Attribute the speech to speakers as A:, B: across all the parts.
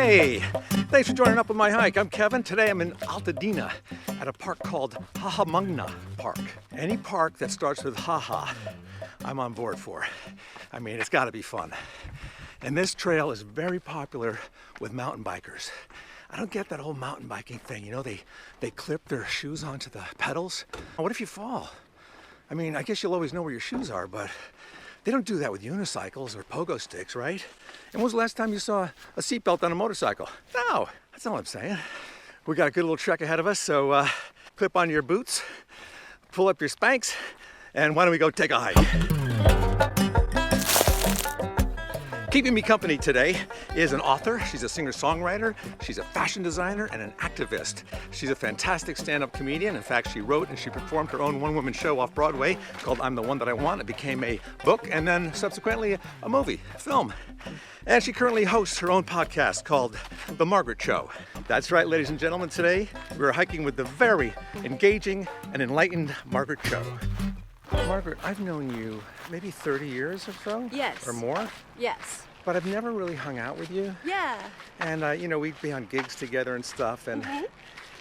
A: Hey, thanks for joining up on my hike. I'm Kevin. Today I'm in Altadena at a park called Hahamungna Park. Any park that starts with haha, I'm on board for. I mean, it's gotta be fun. And this trail is very popular with mountain bikers. I don't get that whole mountain biking thing. You know, they clip their shoes onto the pedals. What if you fall? I mean, I guess you'll always know where your shoes are, but they don't do that with unicycles or pogo sticks, right? And when was the last time you saw a seatbelt on a motorcycle? No, that's all I'm saying. We got a good little trek ahead of us, so clip on your boots, pull up your Spanx, and why don't we go take a hike? Keeping me company today is an author. She's a singer-songwriter, she's a fashion designer, and an activist. She's a fantastic stand-up comedian. In fact, she wrote and she performed her own one-woman show off Broadway called I'm the One That I Want. It became a book and then subsequently a movie, a film. And she currently hosts her own podcast called The Margaret Cho. That's right, ladies and gentlemen, today we're hiking with the very engaging and enlightened Margaret Cho. Margaret, I've known you maybe 30 years or so?
B: Yes.
A: Or more?
B: Yes.
A: But I've never really hung out with you.
B: Yeah.
A: And, you know, we'd be on gigs together and stuff. And,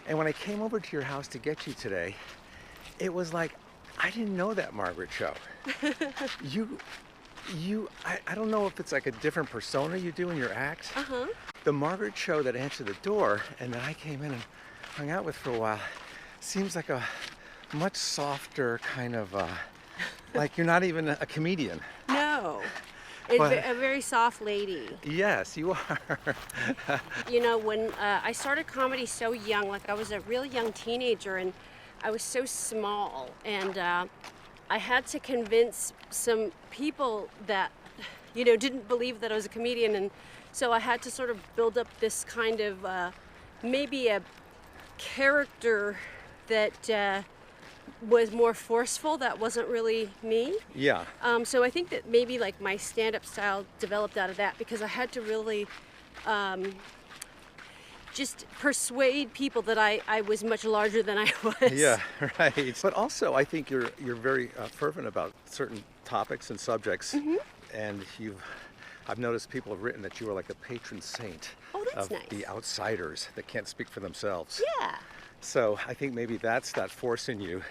A: and when I came over to your house to get you today, it was like, I didn't know that Margaret Cho. I don't know if it's like a different persona you do in your act. The Margaret Cho that answered the door and that I came in and hung out with for a while seems like a much softer kind of, like you're not even a comedian.
B: No. It's a very soft lady.
A: Yes, you are.
B: You know, when I started comedy so young, like I was a real young teenager and I was so small, and I had to convince some people that, you know, didn't believe that I was a comedian, and so I had to sort of build up this kind of maybe a character that was more forceful. That wasn't really me.
A: Yeah.
B: So I think that maybe like my stand-up style developed out of that, because I had to really just persuade people that I was much larger than I was.
A: Yeah, right. But also I think you're very fervent about certain topics and subjects. And I've noticed people have written that you are like a patron saint of
B: nice.
A: The outsiders that can't speak for themselves.
B: Yeah.
A: So I think maybe that's that force in you.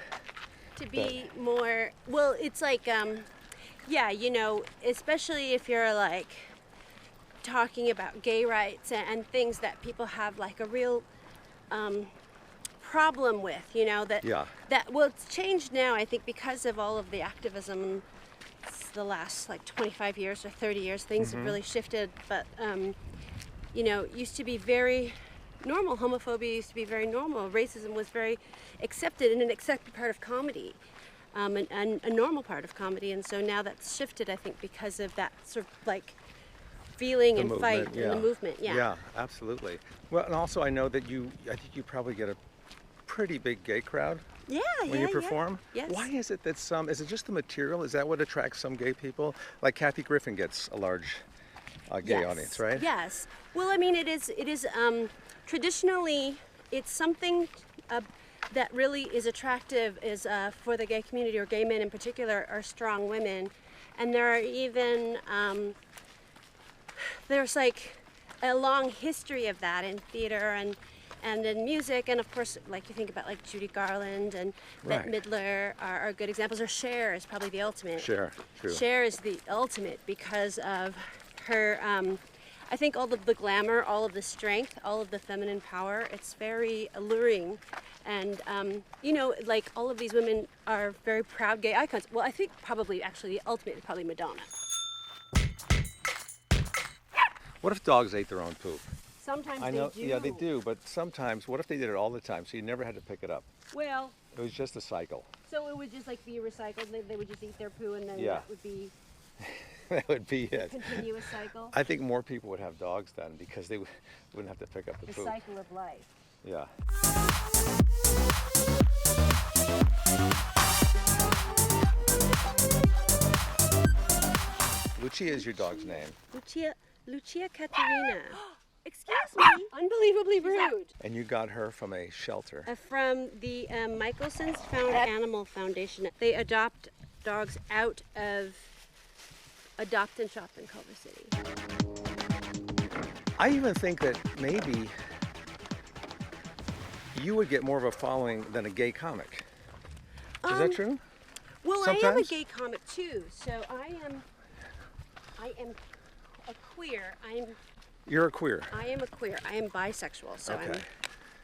B: To be more, well, it's like, yeah, you know, especially if you're like talking about gay rights and things that people have like a real problem with, you know, well, it's changed now, I think, because of all of the activism the last like 25 years or 30 years, things have really shifted, but, you know, it used to be very normal. Homophobia used to be very normal. Racism was very accepted and an accepted part of comedy, and a normal part of comedy. And so now that's shifted, I think, because of that sort of like feeling and fight and the movement. Yeah.
A: Yeah, absolutely. Well, and also I know that I think you probably get a pretty big gay crowd.
B: Yeah,
A: when you perform.
B: Yes.
A: Why is it that is it just the material? Is that what attracts some gay people? Like Kathy Griffin gets a large gay audience, right?
B: Yes. Well, I mean, it is. Traditionally, it's something that really is attractive is for the gay community, or gay men in particular, are strong women. And there are even, there's like a long history of that in theater and in music. And of course, like you think about like Judy Garland and Bette Midler are good examples. Or Cher is probably the ultimate.
A: Cher, true.
B: Cher is the ultimate because of her, I think all of the glamour, all of the strength, all of the feminine power, it's very alluring. And, you know, like all of these women are very proud gay icons. Well, I think probably actually the ultimate is probably Madonna.
A: What if dogs ate their own poop?
B: Sometimes
A: I know,
B: they do.
A: yeah, they do, but sometimes, what if they did it all the time, so you never had to pick it up?
B: Well,
A: it was just a cycle.
B: So it would just like be recycled, they would just eat their poo, and then that would be...
A: That would be it.
B: Continuous cycle.
A: I think more people would have dogs then, because they wouldn't have to pick up the poop.
B: The cycle of life.
A: Yeah. Lucia is your dog's name.
B: Lucia Katerina. Excuse me. Unbelievably rude.
A: And you got her from a shelter.
B: From the Michelson's Found Animal Foundation. They adopt dogs out of Adopt and Shop in Culver City.
A: I even think that maybe you would get more of a following than a gay comic. Is that true?
B: Well,
A: Sometimes?
B: I am a gay comic too, so I am a queer.
A: You're a queer.
B: I am a queer. I am bisexual, so
A: Okay.
B: I'm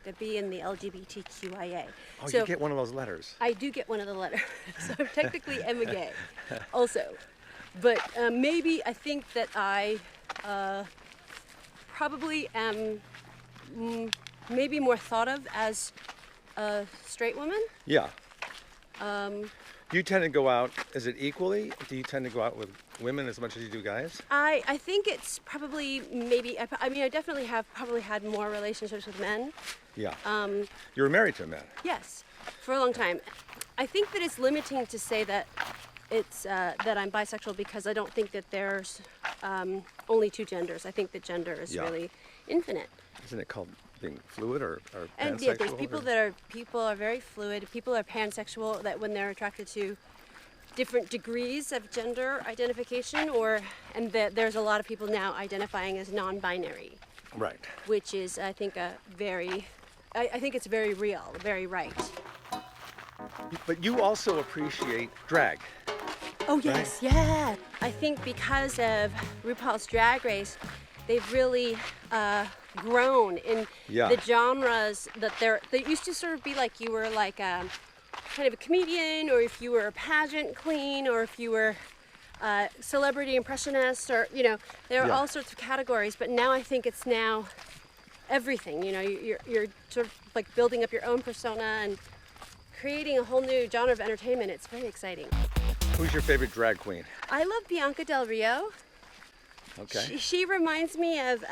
B: the B in the LGBTQIA.
A: Oh,
B: so
A: you get one of those letters.
B: I do get one of the letters, so I'm technically am a gay, also. But maybe I think that I probably am maybe more thought of as a straight woman.
A: Yeah. Do you tend to go out, is it equally? Do you tend to go out with women as much as you do guys?
B: I think it's probably maybe, I mean, I definitely have probably had more relationships with men.
A: Yeah. You were married to a man.
B: Yes, for a long time. I think that it's limiting to say that it's that I'm bisexual because I don't think that there's only two genders. I think that gender is really infinite.
A: Isn't it called being fluid or
B: and
A: pansexual?
B: Yeah, there's people are very fluid. People are pansexual that when they're attracted to different degrees of gender identification, and there's a lot of people now identifying as non-binary.
A: Right.
B: Which is, I think, I think it's very real, very right.
A: But you also appreciate drag.
B: Oh yes, right? Yeah. I think because of RuPaul's Drag Race, they've really grown in the genres that they used to sort of be like you were like kind of a comedian, or if you were a pageant queen, or if you were celebrity impressionist, or there are all sorts of categories. But now I think it's now everything. You're sort of like building up your own persona and creating a whole new genre of entertainment. It's very exciting.
A: Who's your favorite drag queen?
B: I love Bianca Del Rio.
A: Okay.
B: She reminds me of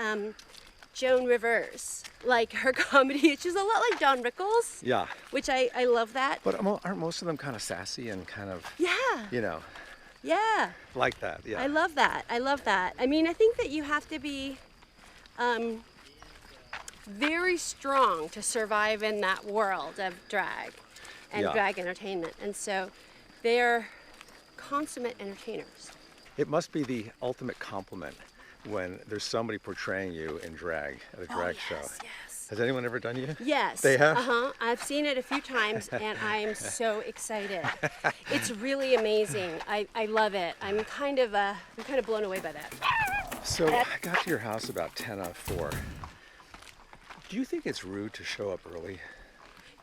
B: Joan Rivers, like her comedy. She's a lot like Don Rickles.
A: Yeah.
B: Which I love that.
A: But aren't most of them kind of sassy and kind of,
B: Yeah.
A: like that, yeah.
B: I love that. I mean, I think that you have to be very strong to survive in that world of drag and drag entertainment. And so they're consummate entertainers.
A: It must be the ultimate compliment when there's somebody portraying you in drag at a drag show.
B: Yes.
A: Has anyone ever done you?
B: Yes.
A: They have?
B: I've seen it a few times, and I am so excited. It's really amazing. I love it. I'm kind of blown away by that.
A: So I got to your house about 10:04. Do you think it's rude to show up early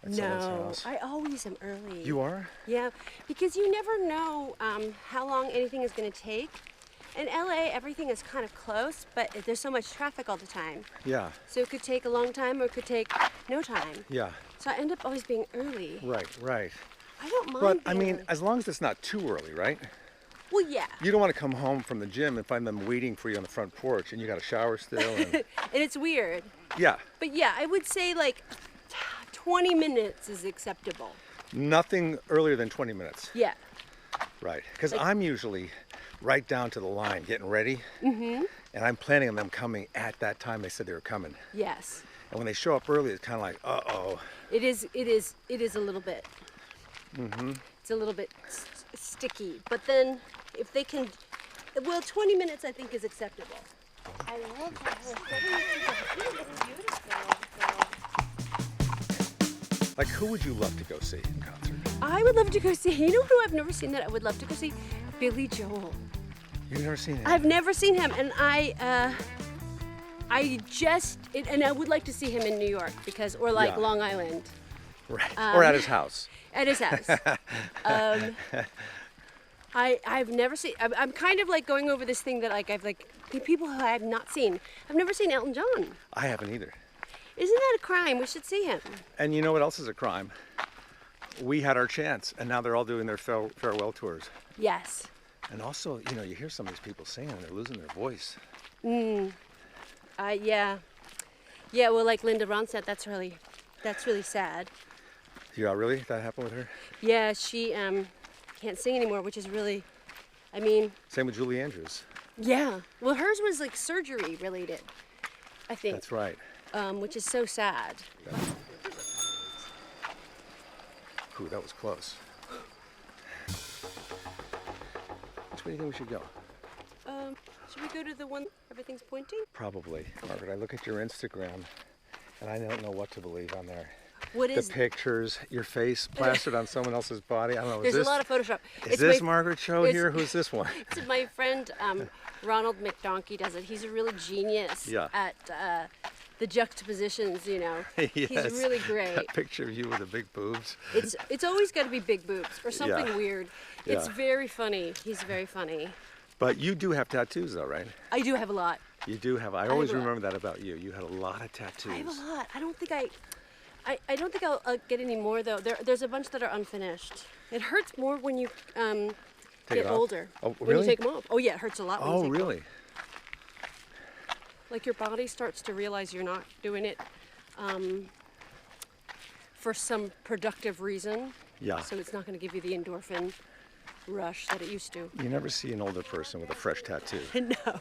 A: at someone's house?
B: I always am early.
A: You are?
B: Yeah, because you never know how long anything is going to take. In LA, everything is kind of close, but there's so much traffic all the time.
A: Yeah.
B: So it could take a long time, or it could take no time.
A: Yeah.
B: So I end up always being early.
A: Right.
B: I don't mind
A: But,
B: being early.
A: as long as it's not too early, right?
B: Well, yeah.
A: You don't want to come home from the gym and find them waiting for you on the front porch, and you got to shower still. And...
B: And it's weird.
A: Yeah.
B: But yeah, I would say like 20 minutes is acceptable.
A: Nothing earlier than 20 minutes.
B: Yeah.
A: Right. Because I'm usually right down to the line, getting ready. Mm-hmm. And I'm planning on them coming at that time they said they were coming.
B: Yes.
A: And when they show up early, it's kind of like, uh-oh.
B: It is a little bit. Mm-hmm. It's a little bit sticky. But then if they can, 20 minutes I think is acceptable. I love that whole thing. It's beautiful.
A: Like, who would you love to go see in concert?
B: I would love to go see, you know who I've never seen that I would love to go see? Billy Joel.
A: You've never seen him?
B: I've never seen him, and I would like to see him in New York, or Long Island.
A: Right, or at his house.
B: At his house. I've never seen, I'm kind of like going over this thing that like people who I have not seen. I've never seen Elton John.
A: I haven't either.
B: Isn't that a crime? We should see him.
A: And you know what else is a crime? We had our chance, and now they're all doing their farewell tours.
B: Yes.
A: And also, you hear some of these people singing, and they're losing their voice.
B: Yeah. Yeah, well, like Linda Ronstadt, that's really sad.
A: Yeah, really? That happened with her?
B: Yeah, she can't sing anymore, which is really, I mean...
A: Same with Julie Andrews.
B: Yeah. Well, hers was like surgery related, I think.
A: That's right.
B: Which is so sad.
A: Yeah. Ooh, that was close. Which way do you think we should go?
B: Should we go to the one everything's pointing?
A: Probably. Margaret, I look at your Instagram and I don't know what to believe on there.
B: What is
A: the pictures, your face plastered on someone else's body? I don't know.
B: There's a lot of Photoshop.
A: Is this Margaret Cho here? Who's this one?
B: It's my friend Ronald McDonkey does it. He's a really genius at the juxtapositions, you know.
A: Yes.
B: He's really great.
A: That picture of you with the big boobs.
B: It's always got to be big boobs or something weird. It's very funny. He's very funny.
A: But you do have tattoos though, right?
B: I do have a lot.
A: You do have. I always remember that about you. You had a lot of tattoos.
B: I have a lot. I don't think I'll get any more though. There's a bunch that are unfinished. It hurts more when you get older.
A: Oh, really?
B: When you take them off. Oh yeah, it hurts a lot when you take them off.
A: Really?
B: Like your body starts to realize you're not doing it for some productive reason.
A: Yeah.
B: So it's not going to give you the endorphin rush that it used to.
A: You never see an older person with a fresh tattoo.
B: No.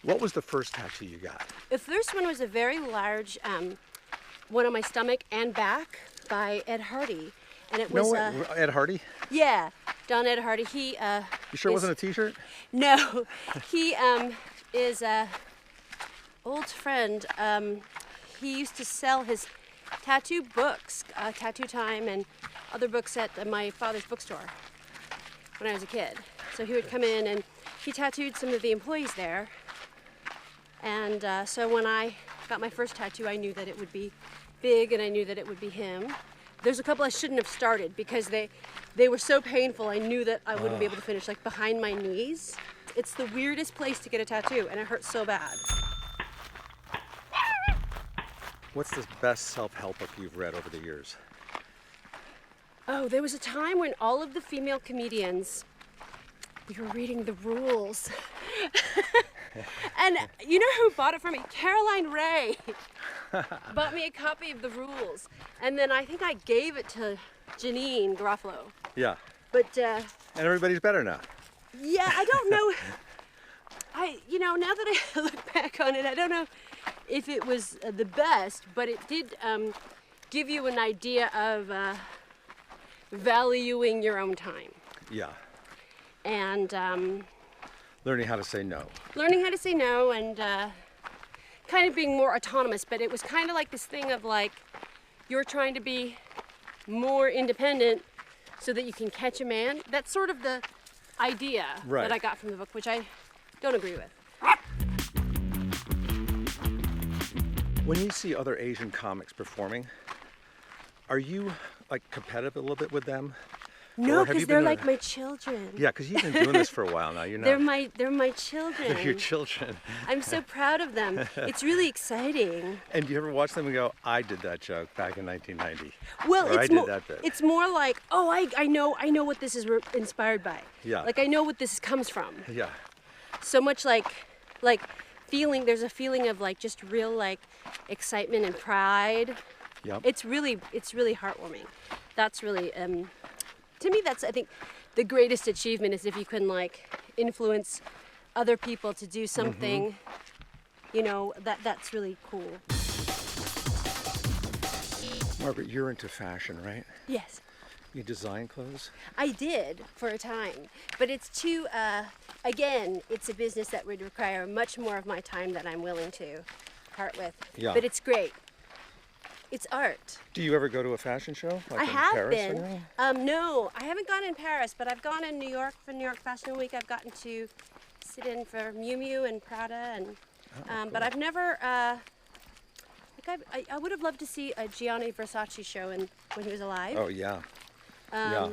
A: What was the first tattoo you got?
B: The first one was a very large one on my stomach and back by Ed Hardy. And it was
A: Ed Hardy?
B: Yeah, Don Ed Hardy. He
A: You sure it wasn't a t-shirt?
B: No. He is a old friend. He used to sell his tattoo books, Tattoo Time and other books at my father's bookstore when I was a kid. So he would come in and he tattooed some of the employees there. And so when I got my first tattoo, I knew that it would be big and I knew that it would be him. There's a couple I shouldn't have started because they were so painful. I knew that I wouldn't be able to finish, like behind my knees. It's the weirdest place to get a tattoo and it hurts so bad.
A: What's the best self-help book you've read over the years?
B: Oh, there was a time when all of the female comedians, we were reading the rules. And you know who bought it for me? Caroline Ray bought me a copy of the rules. And then I think I gave it to Janine Garofalo.
A: Yeah.
B: But
A: and everybody's better now.
B: Yeah, I don't know. Now that I look back on it, I don't know if it was the best, but it did give you an idea of valuing your own time.
A: Yeah.
B: And
A: learning how to say no.
B: Learning how to say no and kind of being more autonomous, but it was kind of like this thing of like you're trying to be more independent so that you can catch a man. That's sort of the idea that I got from the book, which I don't agree with.
A: When you see other Asian comics performing, are you like competitive a little bit with them?
B: No, because they're like my children.
A: Yeah, because you've been doing this for a while now. You're not.
B: They're my children.
A: They're your children.
B: I'm so proud of them. It's really exciting.
A: And do you ever watch them and go, "I did that joke back in 1990."
B: Well,
A: or I did that bit.
B: It's more like, oh, I know what this is inspired by.
A: Yeah.
B: Like I know what this comes from.
A: Yeah.
B: So much like feeling. There's a feeling of like just real like excitement and pride.
A: Yep.
B: It's really heartwarming. That's really to me, that's, I think, the greatest achievement is if you can, like, influence other people to do something, you know, that's really cool.
A: Margaret, you're into fashion, right?
B: Yes.
A: You design clothes?
B: I did for a time, but it's too, again, it's a business that would require much more of my time than I'm willing to part with.
A: Yeah.
B: But it's great. It's art.
A: Do you ever go to a fashion show? Like
B: I have
A: Paris
B: been. No, I haven't gone in Paris, but I've gone in New York for New York Fashion Week. I've gotten to sit in for Miu Miu and Prada, and
A: cool.
B: but I've never. I would have loved to see a Gianni Versace show when he was alive.
A: Oh yeah. Yeah.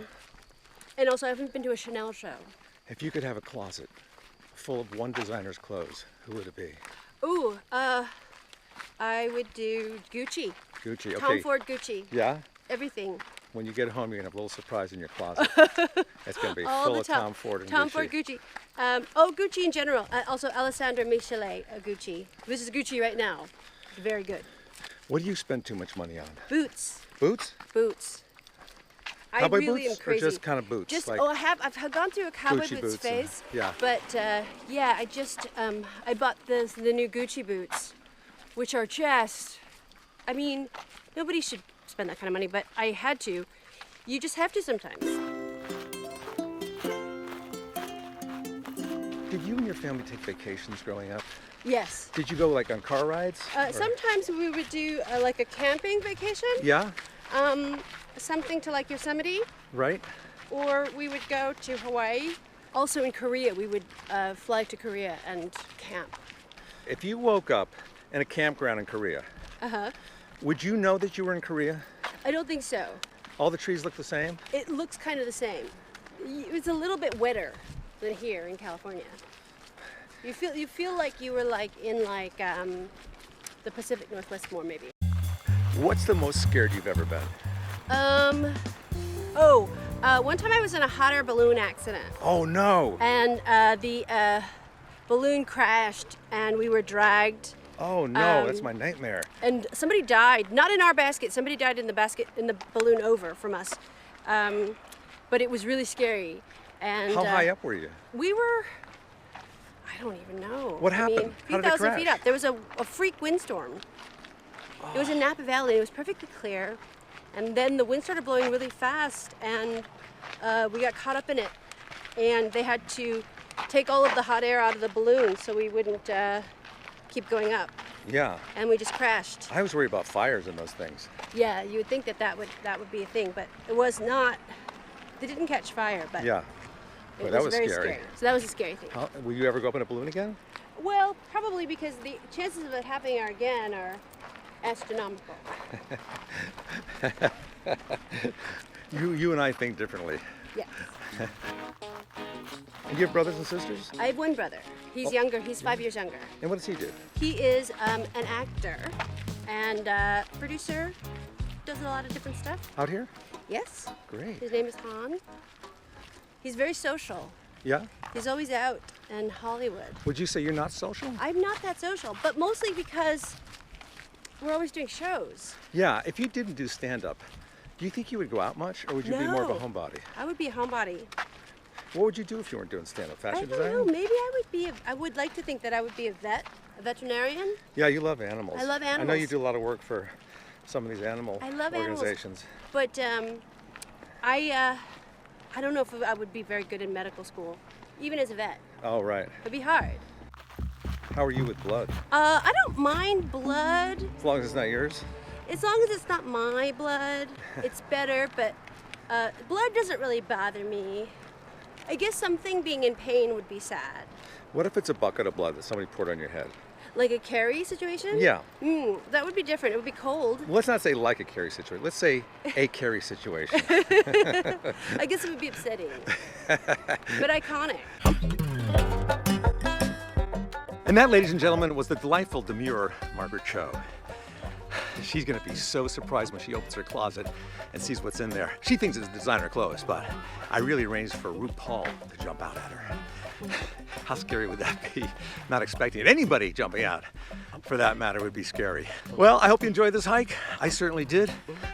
B: And also, I haven't been to a Chanel show.
A: If you could have a closet full of one designer's clothes, who would it be?
B: Ooh, I would do Gucci.
A: Gucci, okay.
B: Tom Ford Gucci.
A: Yeah?
B: Everything.
A: When you get home, you're going to have a little surprise in your closet. It's going to be full of Tom Ford and Gucci.
B: Tom Ford Gucci. Gucci in general. Also, Alessandro Michele Gucci. This is Gucci right now. Very good.
A: What do you spend too much money on?
B: Boots.
A: Boots?
B: Boots.
A: Cowboy
B: I really
A: boots?
B: am crazy.
A: Or just kind of boots?
B: Just
A: like
B: I've gone through a cowboy
A: Gucci
B: boots phase.
A: yeah.
B: But yeah, I just I bought the new Gucci boots, which are just, I mean, nobody should spend that kind of money, but I had to. You just have to sometimes.
A: Did you and your family take vacations growing up?
B: Yes.
A: Did you go like on car rides?
B: Sometimes we would do like a camping vacation.
A: Yeah?
B: Something to like Yosemite.
A: Right?
B: Or we would go to Hawaii. Also in Korea, we would fly to Korea and camp.
A: If you woke up in a campground in Korea, would you know that you were in Korea?
B: I don't think so.
A: All the trees look the same?
B: It looks kind of the same. It's a little bit wetter than here in California. You feel like you were like in like the Pacific Northwest more maybe.
A: What's the most scared you've ever been?
B: One time I was in a hot air balloon accident.
A: Oh no!
B: And the balloon crashed and we were dragged.
A: Oh no, that's my nightmare.
B: And somebody died, not in our basket, somebody died in the balloon over from us. But it was really scary. And
A: how high up were you?
B: We were, I don't even know.
A: What happened?
B: I mean,
A: How did it
B: 3,000 feet
A: crash?
B: up. There was a freak windstorm. It was in Napa Valley. It was perfectly clear. And then the wind started blowing really fast and we got caught up in it. And they had to take all of the hot air out of the balloon so we wouldn't keep going up.
A: Yeah.
B: And we just crashed.
A: I was worried about fires in those things.
B: Yeah, you would think that would be a thing, but it was not. They didn't catch fire, but
A: yeah.
B: It
A: that
B: was
A: was
B: very
A: scary.
B: So that was a scary thing.
A: Will you ever go up in a balloon again?
B: Well, probably because the chances of it happening again are astronomical.
A: You and I think differently.
B: Yes.
A: You have brothers and sisters?
B: I have one brother. He's younger. He's 5 years younger.
A: And what does he do?
B: He is an actor and producer. Does a lot of different stuff.
A: Out here?
B: Yes.
A: Great.
B: His name is Han. He's very social.
A: Yeah?
B: He's always out in Hollywood.
A: Would you say you're not social?
B: I'm not that social, but mostly because we're always doing shows.
A: Yeah, if you didn't do stand-up, do you think you would go out much, or would you be more of a
B: No.
A: homebody?
B: I would be a homebody.
A: What would you do if you weren't doing stand-up? Fashion
B: I don't
A: design?
B: know. Maybe I would like to think that I would be a veterinarian.
A: Yeah, you love animals.
B: I love
A: I know
B: animals.
A: you do a lot of work for some of these animal
B: I love
A: organizations.
B: But I don't know if I would be very good in medical school, even as a vet.
A: Oh, right.
B: It'd be hard.
A: How are you with blood?
B: I don't mind blood.
A: As long as it's not yours?
B: As long as it's not my blood, it's better, but blood doesn't really bother me. I guess something being in pain would be sad.
A: What if it's a bucket of blood that somebody poured on your head?
B: Like a Carrie situation?
A: Yeah.
B: That would be different. It would be cold.
A: Well, let's not say like a Carrie situation. Let's say a Carrie situation.
B: I guess it would be upsetting, but iconic.
A: And that, ladies and gentlemen, was the delightful, demure Margaret Cho. She's gonna be so surprised when she opens her closet and sees what's in there. She thinks it's designer clothes, but I really arranged for RuPaul to jump out at her. How scary would that be? Not expecting it. Anybody jumping out, for that matter, would be scary. Well, I hope you enjoyed this hike. I certainly did.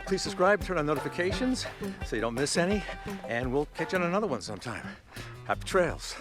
A: Please subscribe, turn on notifications so you don't miss any, and we'll catch you on another one sometime. Happy trails.